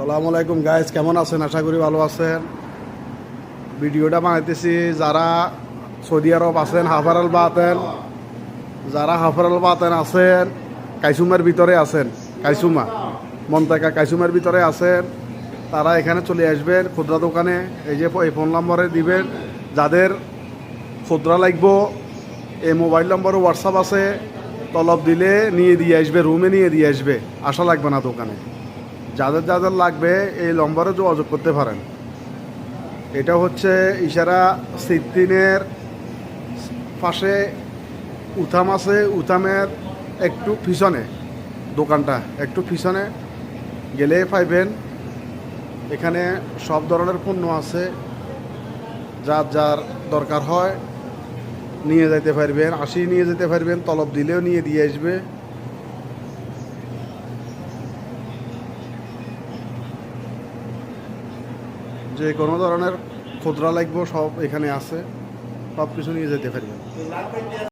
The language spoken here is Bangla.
সালামু আলাইকুম গাইজ, কেমন আছেন? আশা করি ভালো আছেন। ভিডিওটা বানাইতেছি যারা সৌদি আরব আছেন, হাফারাল বাতেন, যারা হাফারাল বাতেন আছেন, কাইসুমার ভিতরে আছেন, কাইসুমা মন্তাকা কাইসুমার ভিতরে আছেন, তারা এখানে চলে আসবেন খুচরা দোকানে। এই যে এই ফোন নম্বরে দিবেন, যাদের খুচরা লাগবো এই মোবাইল নম্বরে হোয়াটসঅ্যাপ আছে, তলব দিলে নিয়ে দিয়ে আসবে, রুমে নিয়ে দিয়ে আসবে, আসা লাগবে না দোকানে। যাদের যাদের লাগবে এই নম্বরে যোগাযোগ করতে পারেন। এটা হচ্ছে ইশারা সিদ্দিনের পাশে উথাম আছে, উথামের একটু পিছনে দোকানটা, একটু পিছনে গেলে পাইবেন। এখানে সব ধরনের পণ্য আছে, যার যার দরকার হয় নিয়ে যেতে পারবেন, নিয়ে যেতে পারবেন, তলব দিলেও নিয়ে দিয়ে আসবে। যে কোনো ধরনের খুচরা লাগবে সব এখানে আছে, সব কিছু নিয়ে যেতে পারবেন।